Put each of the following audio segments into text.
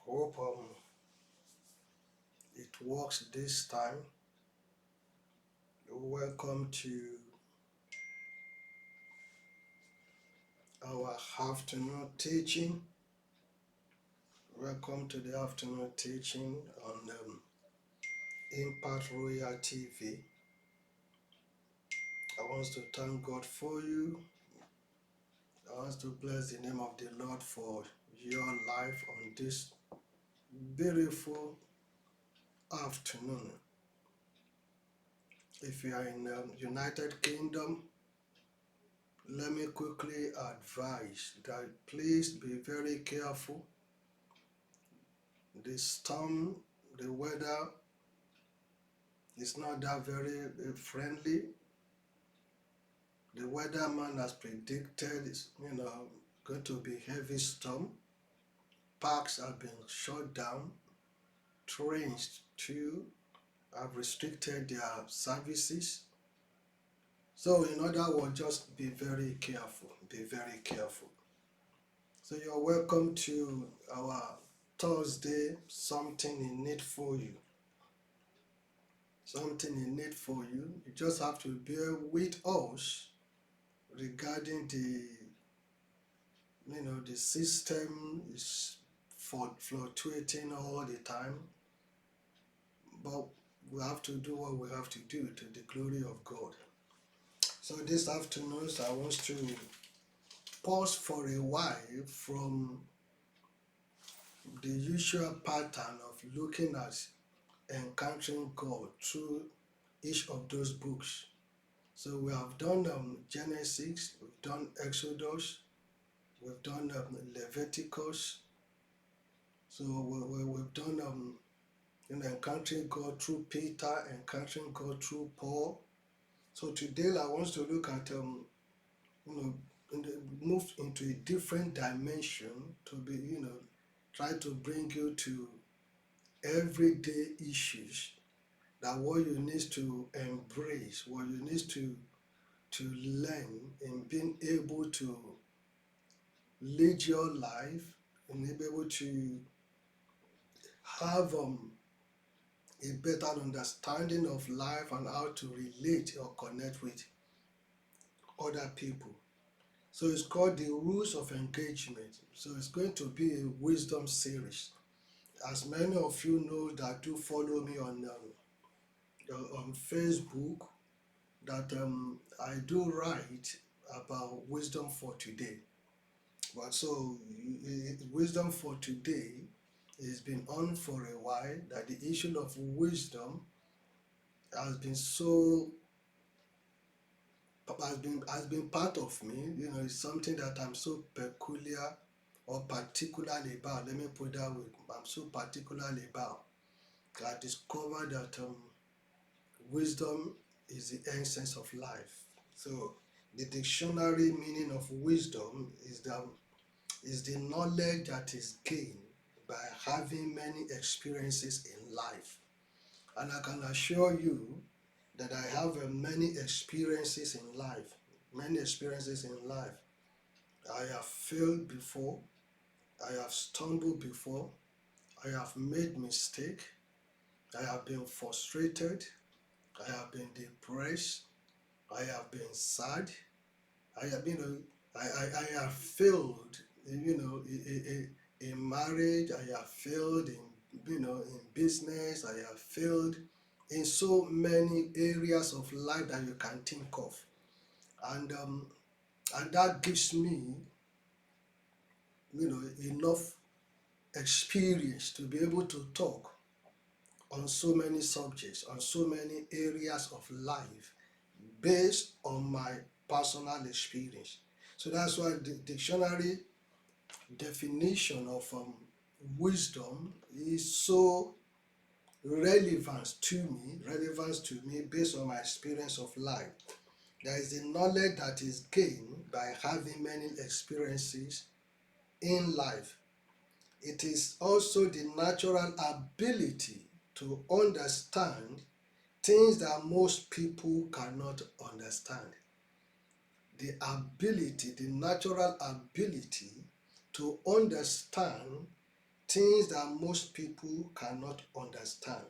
Hope it works this time. Welcome to our afternoon teaching. Welcome to the afternoon teaching on Impact Royal TV. I want to thank God for you. I want to bless the name of the Lord for your life on this beautiful afternoon. If you are in United Kingdom, let me quickly advise that please be very careful. The storm, the weather is not that very friendly. The weatherman has predicted it's going to be heavy storm. Parks have been shut down. Trains too have restricted their services. So in other words, just be very careful. Be very careful. So you're welcome to our Thursday, something in it for you. Something in it for you. You just have to bear with us regarding the system is fluctuating all the time, but we have to do what we have to do to the glory of God. So this afternoon I want to pause for a while from the usual pattern of looking at encountering God through each of those books. So we have done Genesis, we've done Exodus, we've done Leviticus. So we've done encountering God through Peter, encountering God through Paul. So today I want to look at move into a different dimension to be try to bring you to everyday issues, that what you need to embrace, what you need to learn in being able to lead your life and be able to have a better understanding of life and how to relate or connect with other people. So it's called the Rules of Engagement. So it's going to be a wisdom series. As many of you know that do follow me on Facebook, that I do write about wisdom for today. But so wisdom for today has been on for a while, that the issue of wisdom has been part of me. It's something that I'm so peculiar or particularly about. Let me put that way. I'm so particularly about. I discovered that wisdom is the essence of life. So the dictionary meaning of wisdom is the knowledge that is gained by having many experiences in life. And I can assure you that I have many experiences in life. Many experiences in life. I have failed before. I have stumbled before. I have made mistakes. I have been frustrated. I have been depressed. I have been sad. I have I have failed in marriage. I have failed in business. I have failed in so many areas of life that you can think of, and that gives me enough experience to be able to talk on so many subjects, on so many areas of life, based on my personal experience. So that's why the dictionary definition of wisdom is so relevant to me based on my experience of life. There is a knowledge that is gained by having many experiences in life. It is also the natural ability to understand things that most people cannot understand. The natural ability to understand things that most people cannot understand.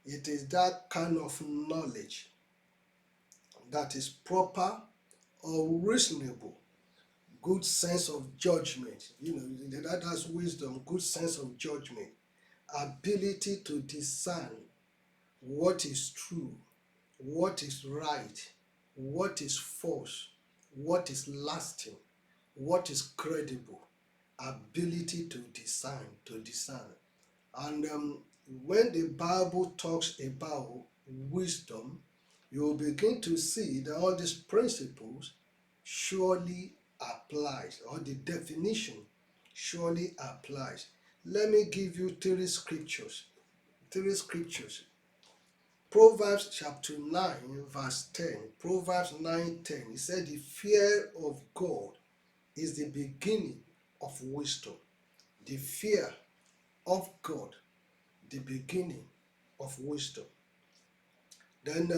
It is that kind of knowledge that is proper or reasonable, good sense of judgment. That's wisdom, good sense of judgment, ability to discern what is true, what is right, what is false, what is lasting, what is credible, ability to discern. And when the Bible talks about wisdom, you will begin to see that all these principles surely applies, or the definition surely applies. Let me give you three scriptures. Proverbs chapter 9 verse 10. Proverbs 9:10. It said the fear of God is the beginning of wisdom. The fear of God, the beginning of wisdom. Then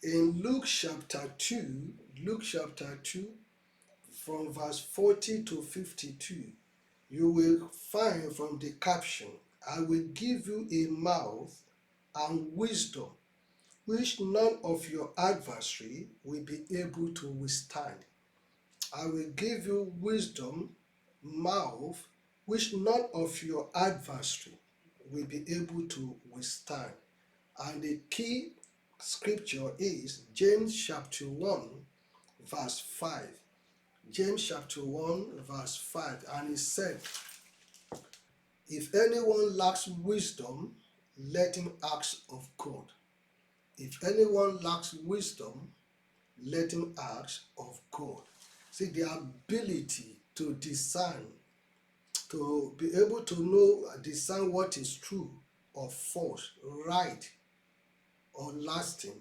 in Luke chapter 2, from verse 40 to 52, you will find from the caption, I will give you a mouth and wisdom, which none of your adversary will be able to withstand. I will give you wisdom, mouth, which none of your adversary will be able to withstand. And the key scripture is James chapter 1 verse 5. James chapter 1 verse 5. And it said, if anyone lacks wisdom, let him ask of God. If anyone lacks wisdom, let him ask of God. See, the ability to discern, to be able to know, discern what is true or false, right or lasting,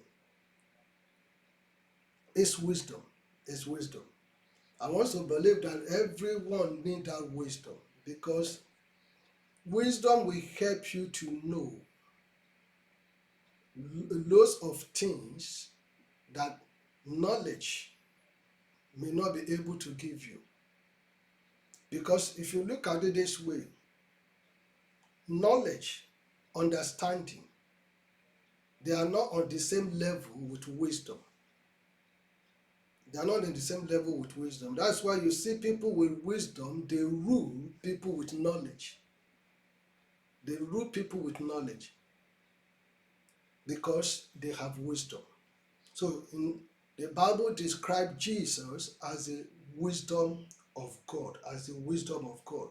is wisdom. Is wisdom. I want to believe that everyone needs that wisdom, because wisdom will help you to know lots of things that knowledge may not be able to give you. Because if you look at it this way, knowledge, understanding, they are not on the same level with wisdom. They are not in the same level with wisdom. That's why you see people with wisdom, they rule people with knowledge. They rule people with knowledge because they have wisdom. So in the Bible describes Jesus as the wisdom of God, as the wisdom of God.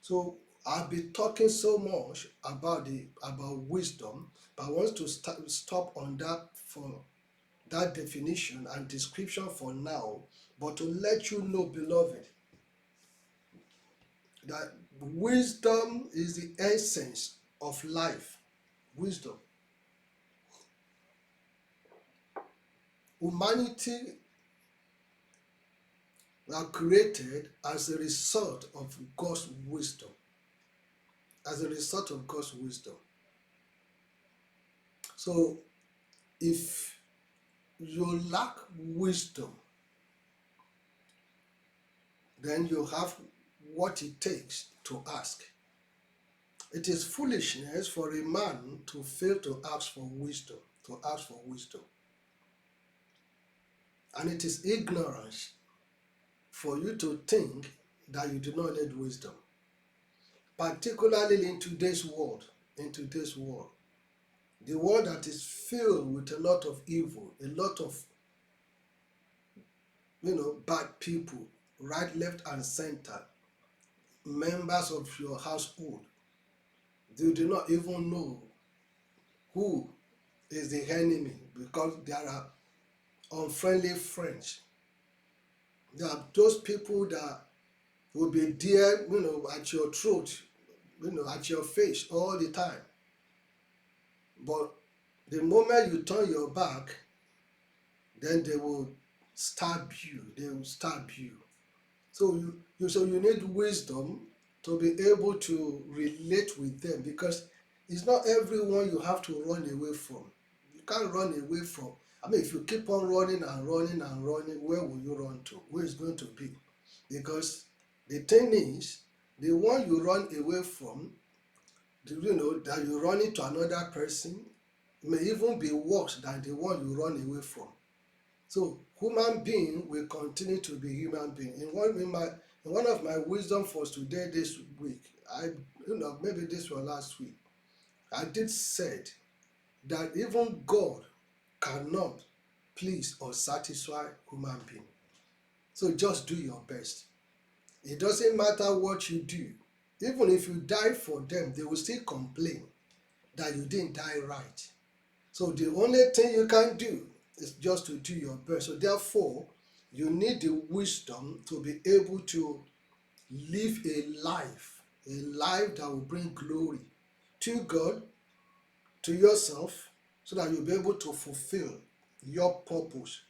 So I've been talking so much about wisdom, but I want to stop on that for that definition and description for now, but to let you know, beloved, that wisdom is the essence of life. Wisdom. Humanity were created as a result of God's wisdom. As a result of God's wisdom. So if you lack wisdom, then you have what it takes to ask. It is foolishness for a man to fail to ask for wisdom, And it is ignorance for you to think that you do not need wisdom. Particularly in today's world, the world that is filled with a lot of evil, a lot of bad people, right, left, and center, members of your household. You do not even know who is the enemy, because there are unfriendly friends. There are those people that will be there, at your throat, at your face all the time. But the moment you turn your back, then they will stab you. So you need wisdom to be able to relate with them, because it's not everyone you have to run away from. You can't run away from. If you keep on running and running and running, where will you run to? Where is going to be? Because the thing is, The one you run away from, that you run into another person, may even be worse than the one you run away from. So human being will continue to be human being. In one of my wisdom for today this week, maybe this was last week, I did said that even God cannot please or satisfy human being. So just do your best. It doesn't matter what you do. Even if you die for them, they will still complain that you didn't die right. So the only thing you can do is just to do your best. So therefore, you need the wisdom to be able to live a life that will bring glory to God, to yourself, so that you'll be able to fulfill your purpose.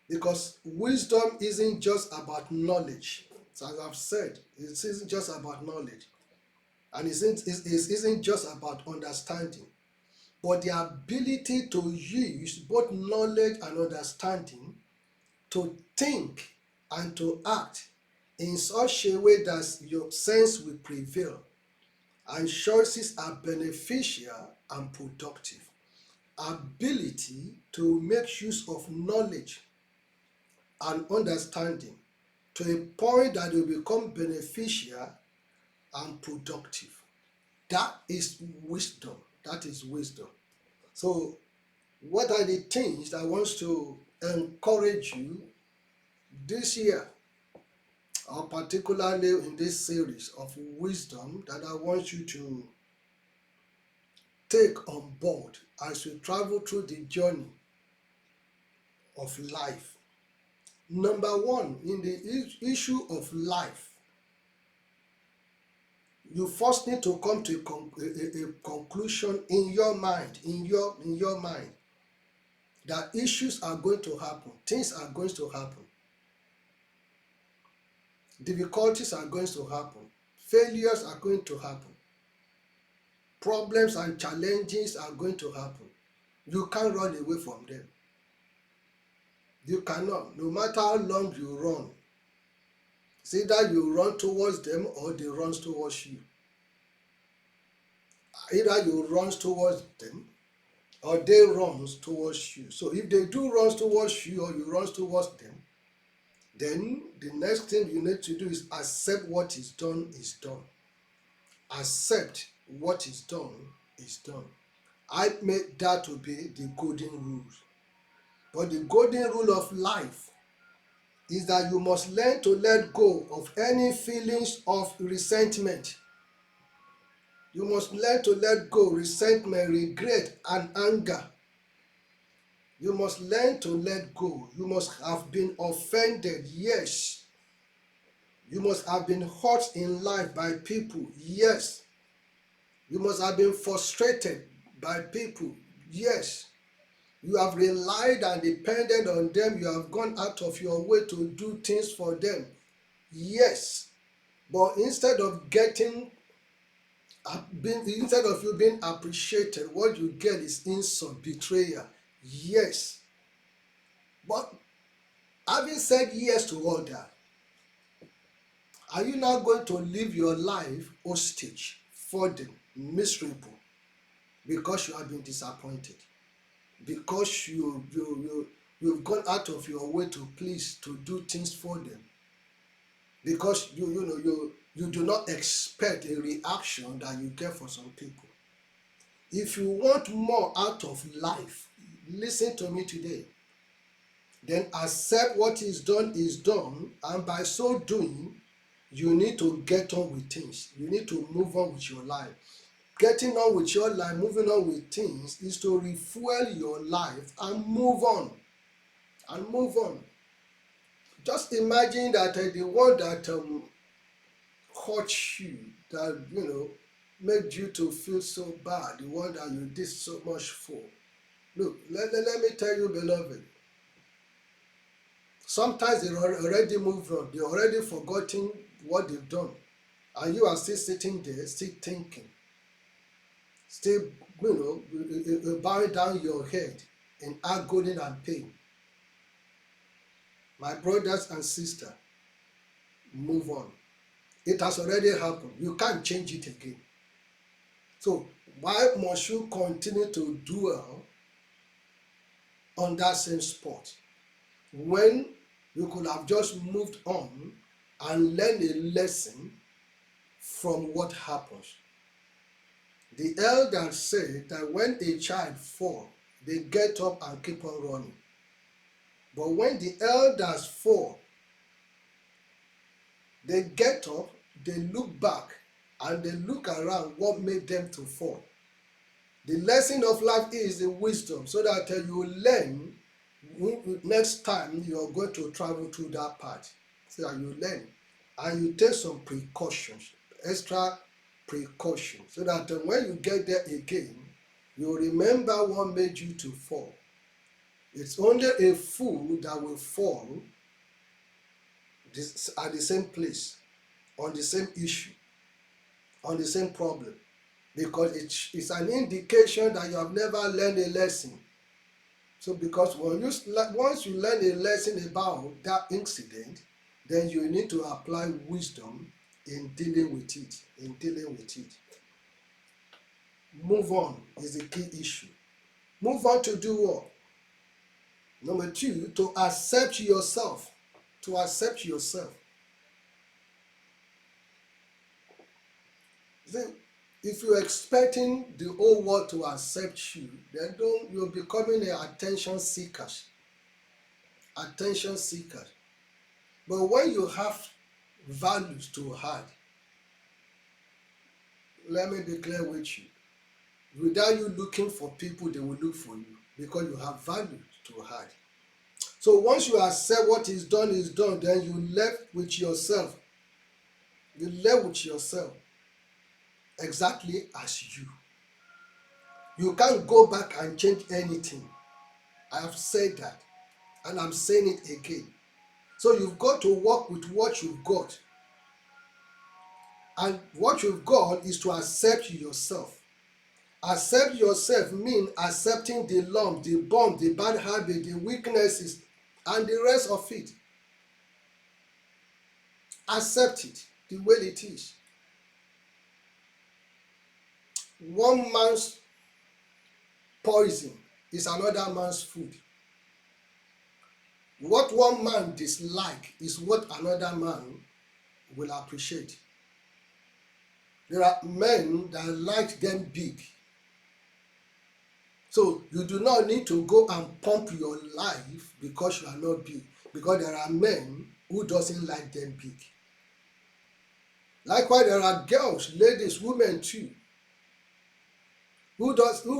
Because wisdom isn't just about knowledge. So as I've said, it isn't just about knowledge. And it isn't just about understanding. But the ability to use both knowledge and understanding to think and to act in such a way that your sense will prevail and choices are beneficial and productive. Ability to make use of knowledge and understanding to a point that will become beneficial and productive. That is wisdom. That is wisdom. So what are the things that I want to encourage you this year, or particularly in this series of wisdom, that I want you to take on board as you travel through the journey of life? Number one, in the issue of life, you first need to come to a conclusion in your mind, that issues are going to happen, things are going to happen, difficulties are going to happen, failures are going to happen, problems and challenges are going to happen. You can't run away from them. You cannot, no matter how long you run. It's either you run towards them or they run towards you. Either you run towards them or they run towards you. So if they do run towards you or you run towards them, then the next thing you need to do is accept what is done is done. Accept what is done is done. I made that to be the golden rules. But the golden rule of life is that you must learn to let go of any feelings of resentment. You must learn to let go resentment, regret, and anger. You must learn to let go. You must have been offended, yes. You must have been hurt in life by people, yes. You must have been frustrated by people, yes. You have relied and depended on them. You have gone out of your way to do things for them, yes. But instead of you being appreciated, what you get is insult, betrayal, yes. But having said yes to all that, are you now going to live your life hostage, for them, miserable, because you have been disappointed, because you've gone out of your way to please, to do things for them, because you do not expect a reaction that you get for some people? If you want more out of life, listen to me today. Then accept what is done, and by so doing, you need to get on with things. You need to move on with your life. Getting on with your life, moving on with things, is to refuel your life and move on. And move on. Just imagine that the one that hurt you, that made you to feel so bad, the one that you did so much for. Look, let me tell you, beloved, sometimes they already moved on. They already forgotten what they've done. And you are still sitting there, still thinking, still, bowing down your head in agony and pain. My brothers and sisters, move on. It has already happened. You can't change it again. So why must you continue to dwell on that same spot when you could have just moved on and learned a lesson from what happens? The elders say that when a child falls, they get up and keep on running. But when the elders fall, they get up, they look back, and they look around what made them to fall. The lesson of life is the wisdom, so that you learn next time you're going to travel through that path. So that you learn and you take some precautions, extra precautions, so that when you get there again, you remember what made you to fall. It's only a fool that will fall at the same place, on the same issue, on the same problem, because it's an indication that you have never learned a lesson. So because once you learn a lesson about that incident, then you need to apply wisdom in dealing with it. Move on is the key issue. Move on to do what? Number 2, to accept yourself. To accept yourself. See, if you're expecting the whole world to accept you, then you're becoming an attention seeker. Attention seeker. But when you have values to add, let me be clear with you. Without you looking for people, they will look for you because you have value to add. So once you accept what is done, then you left with yourself. You left with yourself exactly as you. You can't go back and change anything. I have said that, and I'm saying it again. So you've got to work with what you've got. And what you've got is to accept yourself. Accept yourself means accepting the lump, the bump, the bad habit, the weaknesses, and the rest of it. Accept it the way it is. One man's poison is another man's food. What one man dislikes is what another man will appreciate. There are men that like them big. So you do not need to go and pump your life because you are not big. Because there are men who doesn't like them big. Likewise, there are girls, ladies, women too, who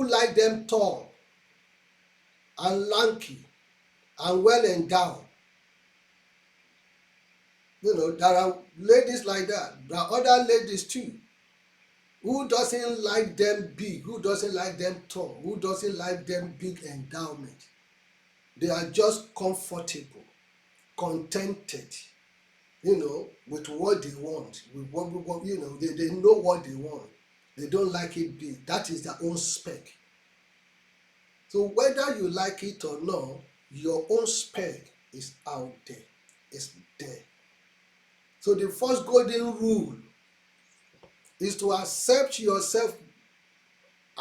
like them tall and lanky and well endowed. There are ladies like that. There are other ladies too who doesn't like them big, who doesn't like them tall, who doesn't like them big endowment. They are just comfortable, contented, with what they want, with what they know what they want. They don't like it big. That is their own spec. So whether you like it or not, your own spec is out there. It's there. So the first golden rule is to accept yourself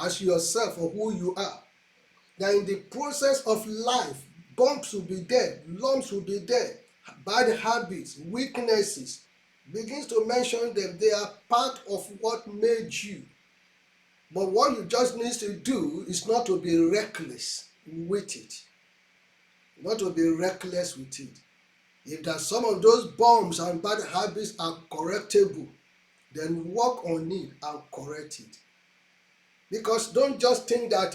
as yourself or who you are. That in the process of life, bumps will be there, lumps will be there, bad habits, weaknesses. Begins to mention them. They are part of what made you. But what you just need to do is not to be reckless with it. Not to be reckless with it. If that some of those bumps and bad habits are correctable, then work on it and correct it. Because don't just think that,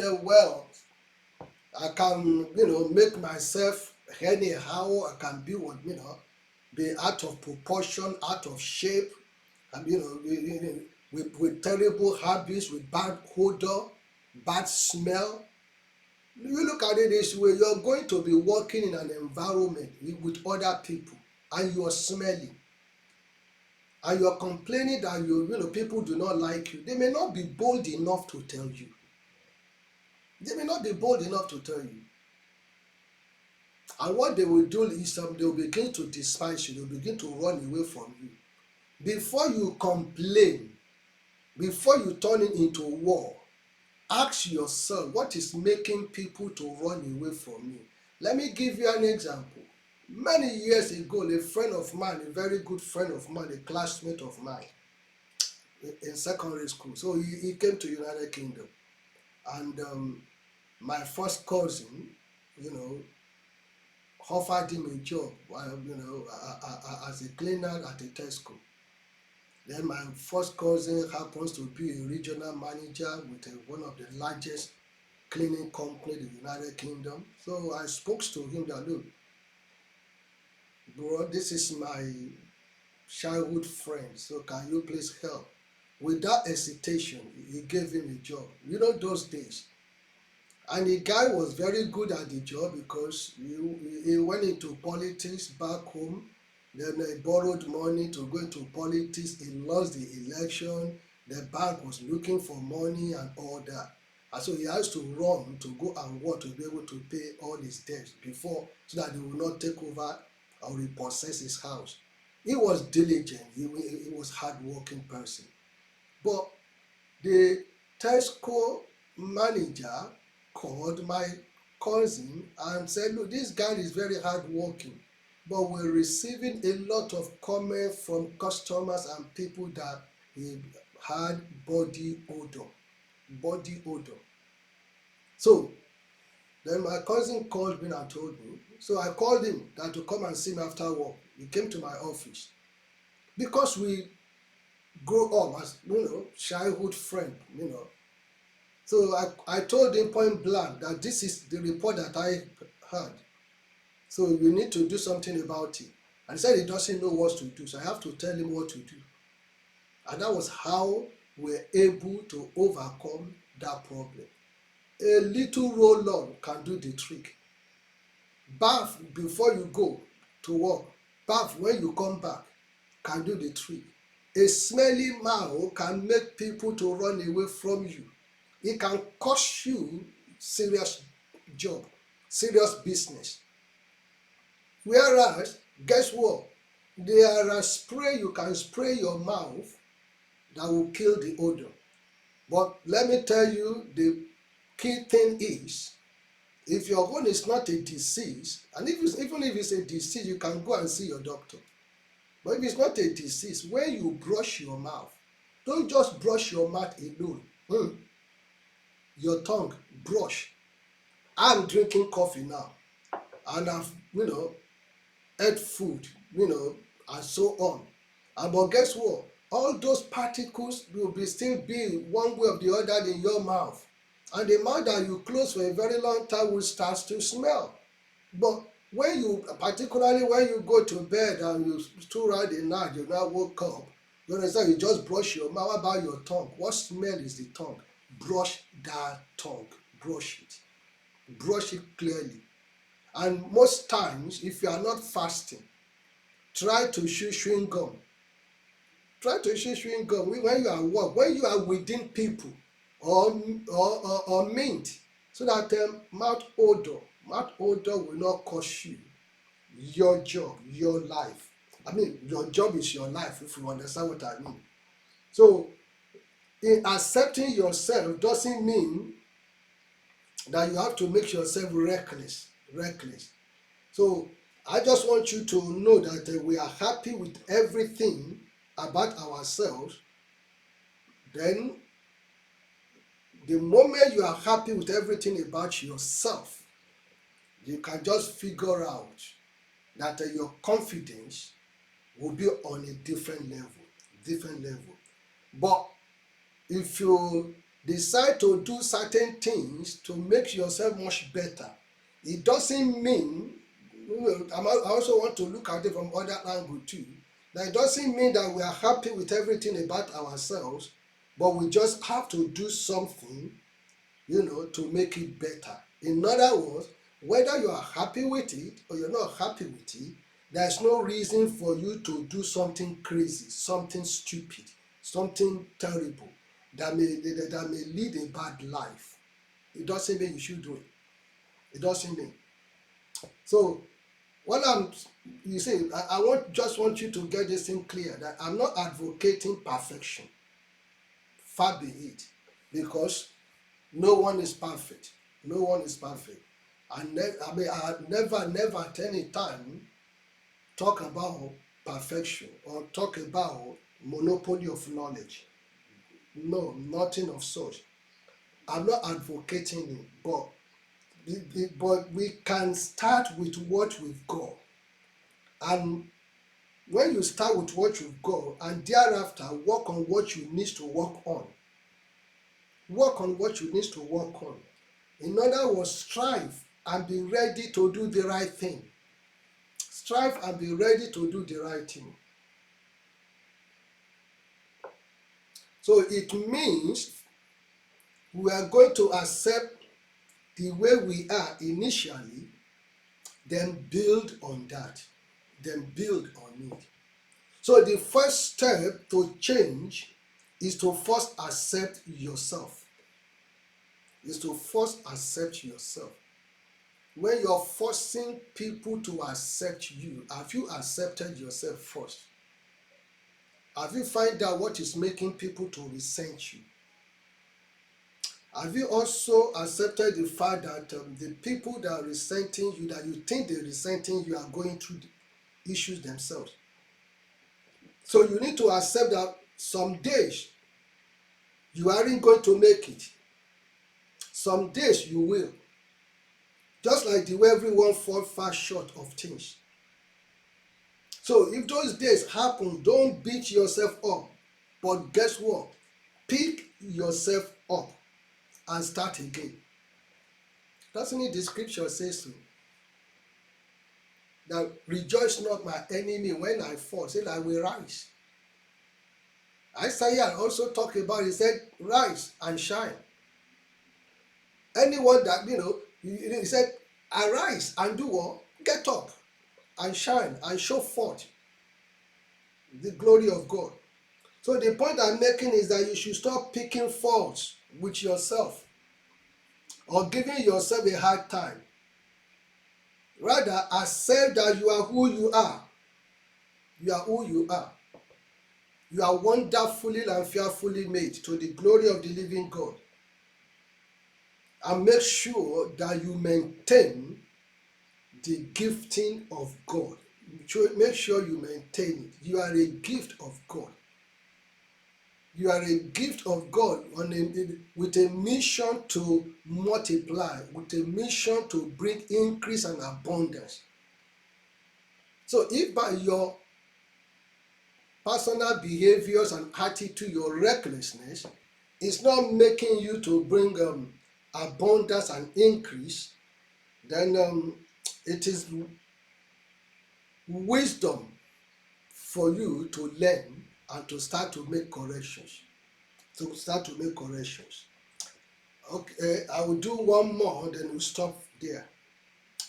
I can, make myself anyhow, I can be what, be out of proportion, out of shape, and, with terrible habits, with bad odor, bad smell. You look at it this way, you're going to be working in an environment with other people, and you're smelling. And you're complaining that people do not like you. They may not be bold enough to tell you. They may not be bold enough to tell you. And what they will do is they will begin to despise you. They will begin to run away from you. Before you complain, before you turn it into war, ask yourself, what is making people to run away from me? Let me give you an example. Many years ago, a friend of mine, a very good friend of mine, a classmate of mine in secondary school, so he came to United Kingdom, and my first cousin, you know, offered him a job, as a cleaner at a Tesco. Then my first cousin happens to be a regional manager with one of the largest cleaning company in the United Kingdom. So I spoke to him that, look, bro, this is my childhood friend, so can you please help? Without hesitation, he gave him a job. You know those days. And the guy was very good at the job because he went into politics back home. Then he borrowed money to go into politics. He lost the election. The bank was looking for money and all that. And so he has to run to go and work to be able to pay all his debts before, so that they will not take over or repossess his house. He was diligent. He was hardworking person. But the Tesco manager called my cousin and said, look, this guy is very hardworking, but we're receiving a lot of comments from customers and people that he had body odor. Body odor. So then my cousin called me and told me. So I called him that to come and see me after work. He came to my office. Because we grew up as, childhood friend, So I told him point blank that this is the report that I heard. So we need to do something about it. And he said he doesn't know what to do. So I have to tell him what to do. And that was how we're able to overcome that problem. A little roll-on can do the trick. Bath before you go to work, bath when you come back can do the trick. A smelly mouth can make people to run away from you. It can cost you serious job, serious business. Whereas, guess what? There are spray you can spray your mouth that will kill the odor. But let me tell you, the key thing is, if your own is not a disease, and even if it's a disease, you can go and see your doctor. But if it's not a disease, when you brush your mouth, don't just brush your mouth alone. Your tongue, brush. I'm drinking coffee now, and I've, ate food, and so on. But guess what? All those particles will still be one way or the other in your mouth. And the mouth that you close for a very long time will start to smell. But particularly when you go to bed and you stood out the night, you now woke up, you understand, you just brush your mouth. What about your tongue? What smell is the tongue? Brush that tongue. Brush it. Brush it clearly. And most times, if you are not fasting, try to chew chewing gum. Try to chew chewing gum when you are at work, when you are within people or mint, so that mouth odor will not cost you your job, your life. I mean, your job is your life, if you understand what I mean. So, in accepting yourself doesn't mean that you have to make yourself reckless. So, I just want you to know that we are happy with everything about ourselves. Then, the moment you are happy with everything about yourself, you can just figure out that your confidence will be on a different level. But if you decide to do certain things to make yourself much better, it doesn't mean, I also want to look at it from other angle too, that it doesn't mean that we are happy with everything about ourselves, but we just have to do something, to make it better. In other words, whether you are happy with it or you're not happy with it, there's no reason for you to do something crazy, something stupid, something terrible that may lead a bad life. It doesn't mean you should do it. It doesn't mean. So You see, just want you to get this thing clear, that I'm not advocating perfection. Far be it, because no one is perfect. No one is perfect. I never at any time talk about perfection or talk about monopoly of knowledge. No, nothing of such. I'm not advocating it, but we can start with what we've got. And when you start with what you've got, and thereafter work on what you need to work on. Work on what you need to work on. In other words, strive and be ready to do the right thing. Strive and be ready to do the right thing. So it means we are going to accept the way we are initially, then build on that. Then build on it. So the first step to change is to first accept yourself. Is to first accept yourself. When you're forcing people to accept you, have you accepted yourself first? Have you found out what is making people to resent you? Have you also accepted the fact that the people that are resenting you, that you think they're resenting you, are going through the issues themselves? So you need to accept that some days you aren't going to make it. Some days you will. Just like the way everyone falls far short of things. So if those days happen, don't beat yourself up. But guess what? Pick yourself up and start again. Doesn't it the scripture says so? That rejoice not my enemy when I fall, say that I will rise. Isaiah also talked about, he said, rise and shine. Anyone that, he said, arise and do what? Get up and shine and show forth the glory of God. So the point I'm making is that you should stop picking faults with yourself or giving yourself a hard time. Rather, accept that you are who you are. You are who you are. You are wonderfully and fearfully made to the glory of the living God. And make sure that you maintain the gifting of God. Make sure you maintain it. You are a gift of God. You are a gift of God with a mission to multiply, with a mission to bring increase and abundance. So if by your personal behaviors and attitude, your recklessness is not making you to bring abundance and increase, then it is wisdom for you to learn and to start to make corrections. Okay, I will do one more, then we'll stop there.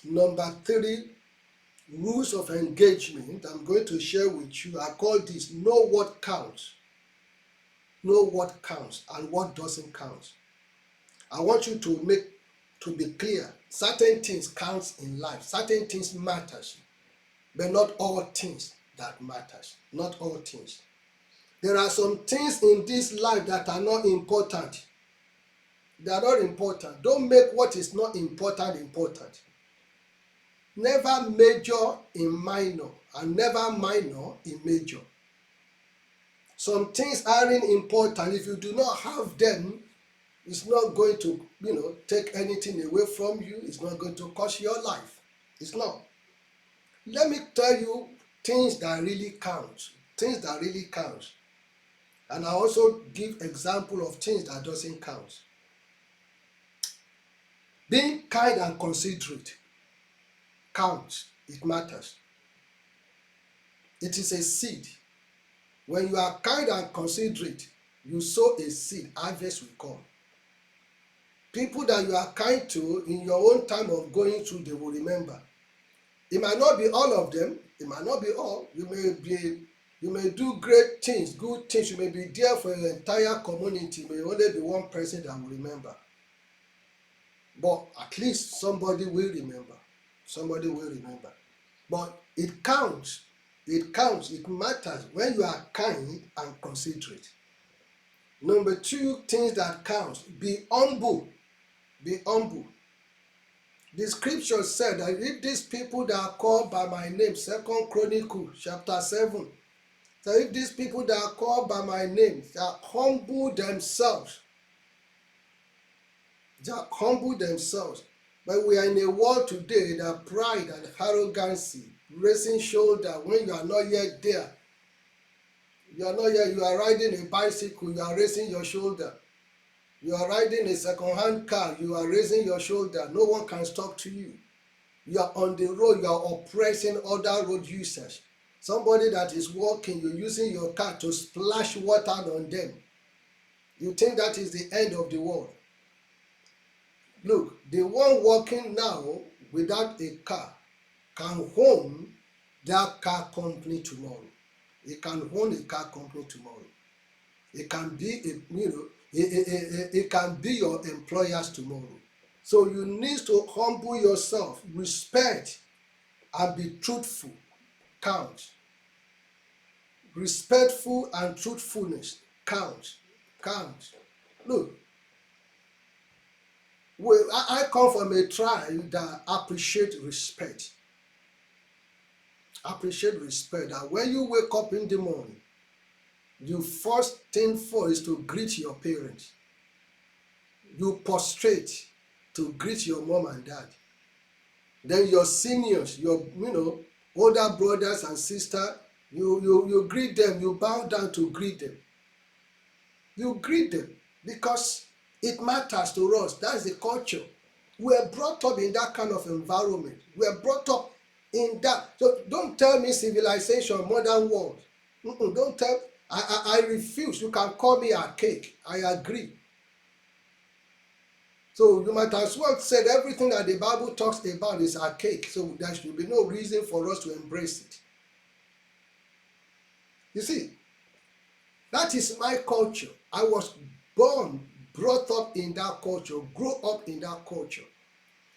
Number 3, rules of engagement. I'm going to share with you. I call this know what counts. Know what counts and what doesn't count. I want you to be clear. Certain things count in life. Certain things matters, but not all things that matters. Not all things. There are some things in this life that are not important. They are not important. Don't make what is not important important. Never major in minor and never minor in major. Some things aren't important. If you do not have them, it's not going to, take anything away from you. It's not going to cost your life. It's not. Let me tell you things that really count. Things that really count. And I also give example of things that doesn't count. Being kind and considerate counts. It matters. It is a seed. When you are kind and considerate, you sow a seed, harvest will come. People that you are kind to in your own time of going through, they will remember. It might not be all of them. It might not be all. You may do great things, good things. You may be there for your entire community. May only be one person that will remember. But at least somebody will remember. Somebody will remember. But it counts. It counts. It matters when you are kind and considerate. Number two, things that counts. Be humble. Be humble. The scripture said that if these people that are called by my name, 2 Chronicles chapter 7, so if these people that are called by my name that humble themselves, but we are in a world today that pride and arrogancy, raising shoulder when you are not yet there. You are not yet, you are riding a bicycle, you are raising your shoulder. You are riding a second-hand car, you are raising your shoulder. No one can talk to you. You are on the road, you are oppressing other road users. Somebody that is walking, you're using your car to splash water on them. You think that is the end of the world. Look, the one walking now without a car can own that car company tomorrow. It can own a car company tomorrow. It can be it can be your employers tomorrow. So you need to humble yourself, respect, and be truthful. Count. Respectful and truthfulness count. Look, I come from a tribe that appreciate respect. That when you wake up in the morning, you first thing first is to greet your parents. You prostrate to greet your mom and dad. Then your seniors, your older brothers and sisters, you greet them, you bow down to greet them. You greet them because it matters to us. That's the culture. We are brought up in that kind of environment. We are brought up in that. So don't tell me civilization, modern world. Don't tell. I refuse. You can call me archaic. I agree. So you might as well say everything that the Bible talks about is archaic. So there should be no reason for us to embrace it. You see, that is my culture. I was born, brought up in that culture, grew up in that culture.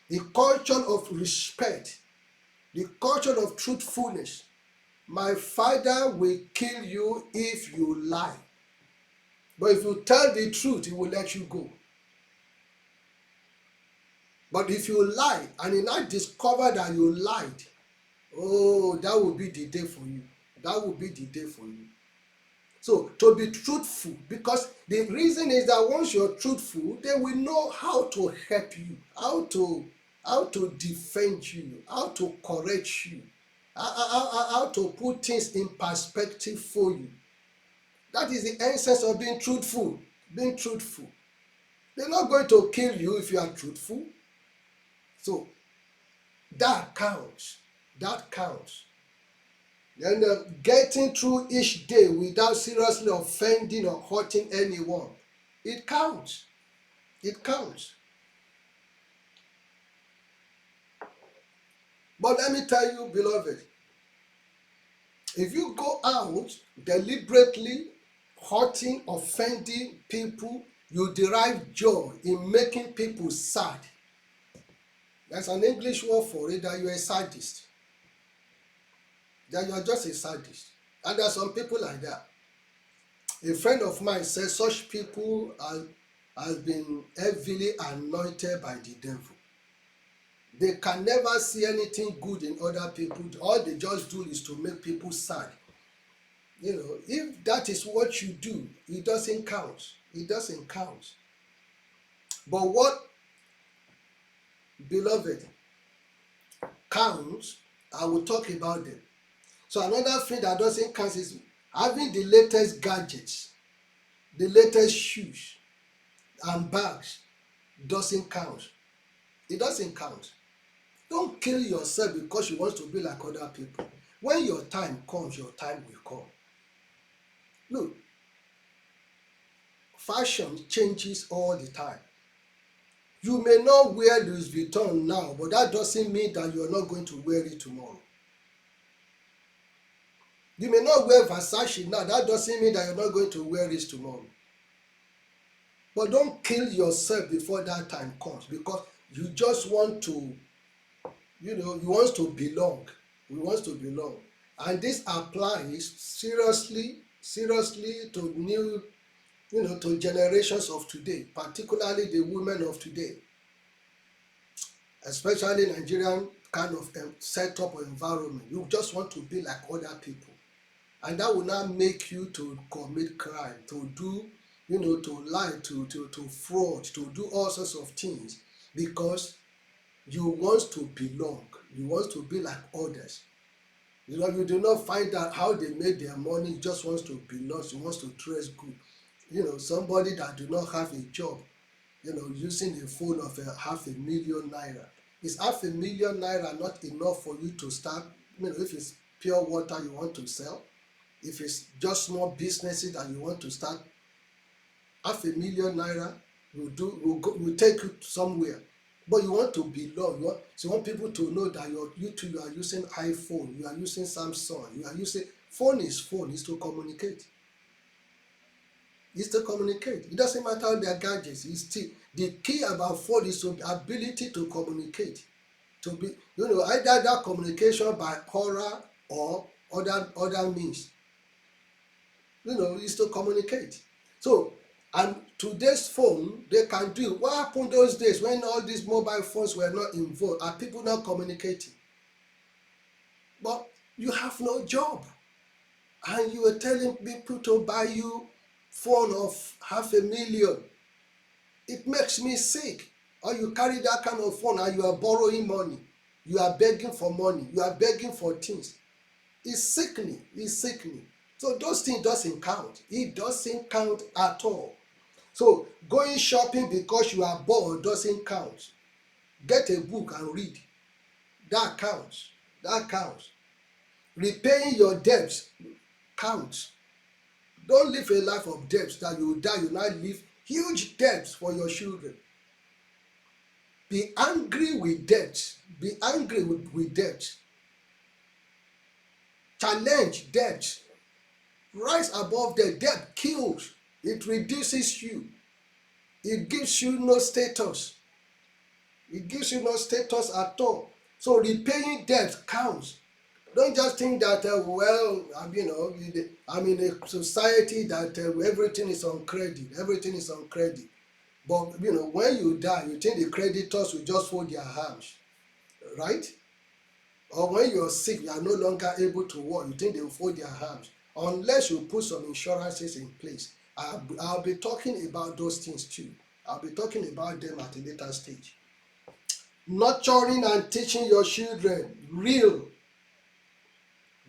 The culture of respect, the culture of truthfulness. My father will kill you if you lie. But if you tell the truth, he will let you go. But if you lie and he now discover that you lied, oh, that will be the day for you. That will be the day for you. So to be truthful, because the reason is that once you're truthful, they will know how to help you, how to defend you, how to correct you, how to put things in perspective for you. That is the essence of being truthful. Being truthful. They're not going to kill you if you are truthful. So that counts. That counts. And getting through each day without seriously offending or hurting anyone, it counts. It counts. But let me tell you, beloved, if you go out deliberately hurting, offending people, you derive joy in making people sad. There's an English word for it, that you're a sadist. That you are just a sadist. And there are some people like that. A friend of mine says such people has been heavily anointed by the devil. They can never see anything good in other people. All they just do is to make people sad. If that is what you do, it doesn't count. It doesn't count. But what, beloved, counts, I will talk about them. So another thing that doesn't count is having the latest gadgets, the latest shoes and bags doesn't count. It doesn't count. Don't kill yourself because you want to be like other people. When your time comes, your time will come. Look, fashion changes all the time. You may not wear Louis Vuitton now, but that doesn't mean that you're not going to wear it tomorrow. You may not wear Versace now, that doesn't mean that you're not going to wear it tomorrow. But don't kill yourself before that time comes, because you just want to, you want to belong. We want to belong. And this applies seriously to new, to generations of today, particularly the women of today, especially Nigerian kind of setup or environment. You just want to be like other people. And that will now make you to commit crime, to do, to lie, to fraud, to do all sorts of things, because you want to belong. You want to be like others. You do not find out how they made their money. You just wants to belong. You wants to dress good. Somebody that do not have a job, using a phone of $500,000 naira. Is $500,000 naira not enough for you to start? If it's pure water you want to sell, if it's just small businesses that you want to start, $500,000 naira will take you somewhere. But you want to belong. You want people to know that you are using iPhone, you are using Samsung, you are using phone is to communicate. It's to communicate. It doesn't matter their gadgets. It's still the key about phone is the ability to communicate. To be, either that communication by oral or other means. Is to communicate. So, and today's phone, they can do. What happened those days when all these mobile phones were not involved? Are people not communicating? But you have no job, and you are telling people to buy you phone of $500,000. It makes me sick. Or you carry that kind of phone and you are borrowing money. You are begging for money. You are begging for things. It's sickening. It's sickening. So those things doesn't count. It doesn't count at all. So going shopping because you are bored doesn't count. Get a book and read. That counts. That counts. Repaying your debts counts. Don't live a life of debts that you will die. You now live huge debts for your children. Be angry with debts. Be angry with debts. Challenge debts. Rise above the debt. Kills. It reduces you. It gives you no status. It gives you no status at all. So repaying debt counts. Don't just think that, I'm in a society that everything is on credit. Everything is on credit. But, when you die, you think the creditors will just fold their hands, right? Or when you're sick, you are no longer able to work, you think they will fold their hands. Unless you put some insurances in place. I'll be talking about those things too. I'll be talking about them at a later stage. Nurturing and teaching your children real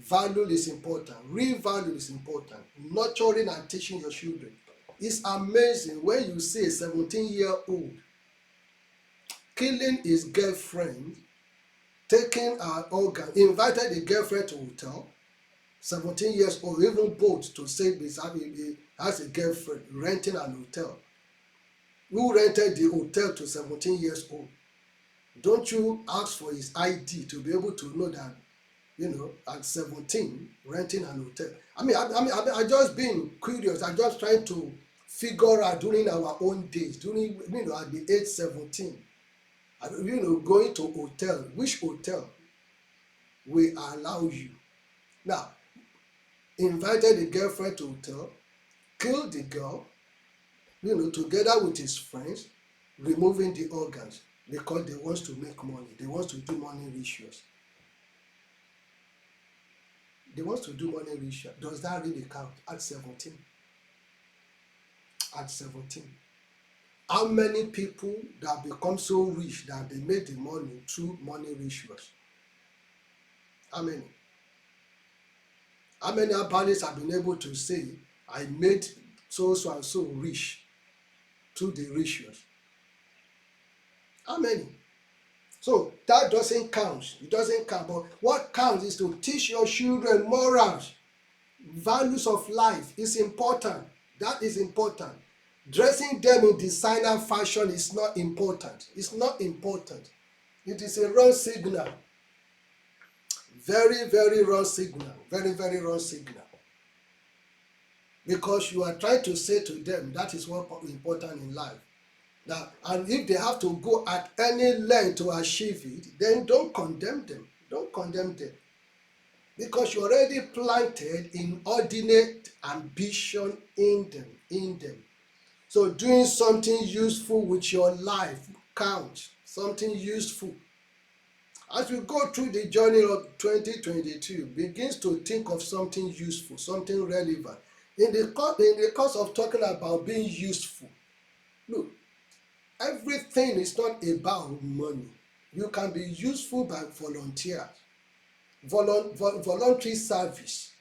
value is important. Real value is important. Nurturing and teaching your children. It's amazing when you see a 17-year-old killing his girlfriend, taking her organ, invited the girlfriend to hotel, 17 years old, even both to say he has a girlfriend, renting an hotel. Who rented the hotel to 17 years old? Don't you ask for his ID to be able to know that, at 17, renting an hotel? I just being curious. I just trying to figure out during our own days, at the age 17, going to hotel, which hotel will allow you? Now, invited the girlfriend to hotel, killed the girl, together with his friends, removing the organs because they want to make money. They want to do money rituals. They want to do money rituals. Does that really count at 17? At 17. How many people that become so rich that they made the money through money rituals? How many? How many abalists have been able to say, I made so and so rich through the rituals? How many? So that doesn't count. It doesn't count. But what counts is to teach your children morals, values of life is important. That is important. Dressing them in designer fashion is not important. It's not important. It is a wrong signal. Very, very wrong signal. Very, very wrong signal. Because you are trying to say to them that is what is important in life. Now, and if they have to go at any length to achieve it, then don't condemn them. Don't condemn them. because you already planted inordinate ambition in them. So doing something useful with your life counts, something useful. As we go through the journey of 2022, begins to think of something useful, something relevant. In the course of talking about being useful, look, everything is not about money. You can be useful by voluntary service.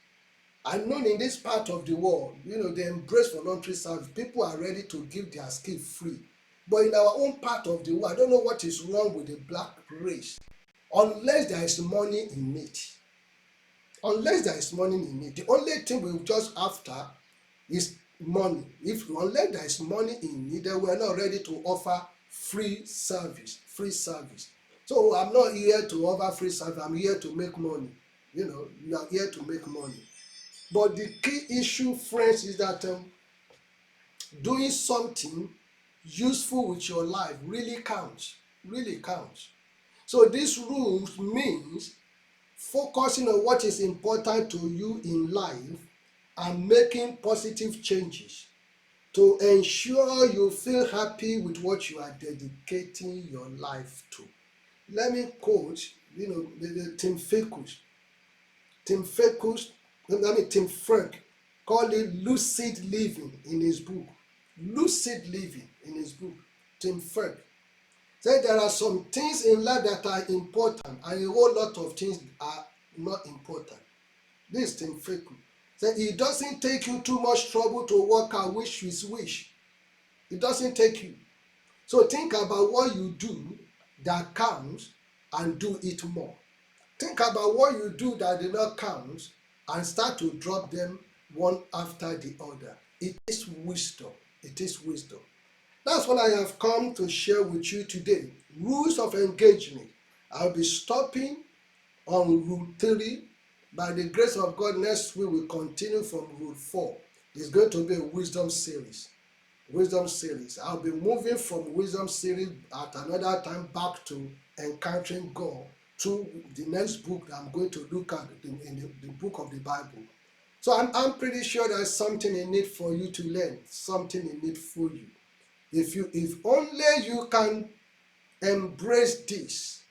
I know in this part of the world, they embrace voluntary service. People are ready to give their skill free. But in our own part of the world, I don't know what is wrong with the black race. Unless there is money in it. The only thing we just after is money. Unless there is money in it, then we are not ready to offer free service. So I'm not here to offer free service. I'm here to make money. You are here to make money. But the key issue, friends, is that doing something useful with your life really counts. So this rule means focusing on what is important to you in life and making positive changes to ensure you feel happy with what you are dedicating your life to. Let me quote, Tim Frank called it lucid living in his book. Tim Frank said there are some things in life that are important and a whole lot of things are not important. This Tim Frank said it doesn't take you too much trouble to work out which is which. It doesn't take you. So think about what you do that counts and do it more. Think about what you do that did not count and start to drop them one after the other. It is wisdom. That's what I have come to share with you today. Rules of engagement. I'll be stopping on rule 3. By the grace of God, next week we'll continue from rule 4. It's going to be a wisdom series. I'll be moving from wisdom series at another time back to encountering God through the next book that I'm going to look at in the book of the Bible. So I'm pretty sure there's something in it for you to learn, something in it for you. If only you can embrace this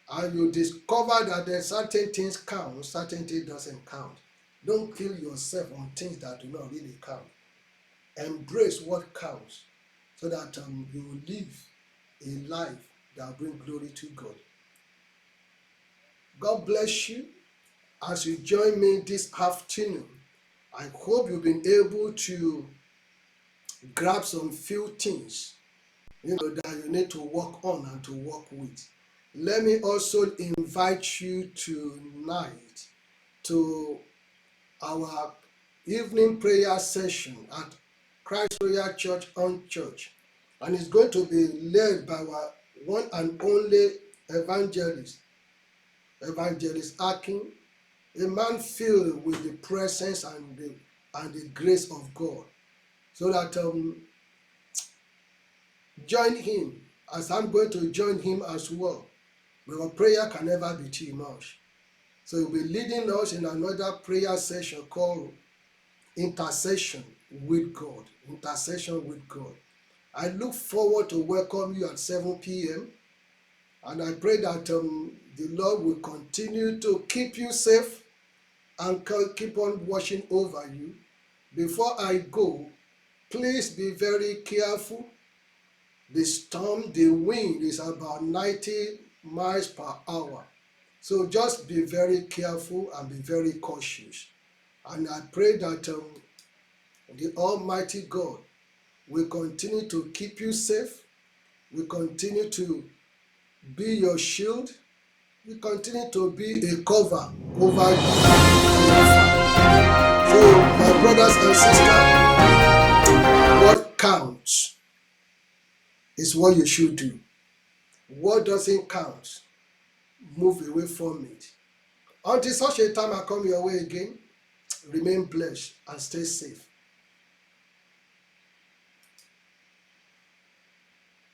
and you discover that there are certain things count, certain things doesn't count. Don't kill yourself on things that do not really count. Embrace what counts so that you will live a life that brings glory to God. God bless you as you join me this afternoon. I hope you've been able to grab some few things that you need to work on and to work with. Let me also invite you tonight to our evening prayer session at Christ Royal Church on Church, and it's going to be led by our one and only evangelist Akin, a man filled with the presence and the grace of God. So that join him as I'm going to join him as well. Our prayer can never be too much. So he'll be leading us in another prayer session called Intercession with God. I look forward to welcome you at 7 p.m. and I pray that the Lord will continue to keep you safe and keep on watching over you. Before I go, please be very careful. The storm, the wind is about 90 miles per hour. So just be very careful and be very cautious. And I pray that the Almighty God will continue to keep you safe, will continue to be your shield, will continue to be a cover over you. So, my brothers and sisters, what counts is what you should do. What doesn't count, move away from it. Until such a time I come your way again, remain blessed and stay safe.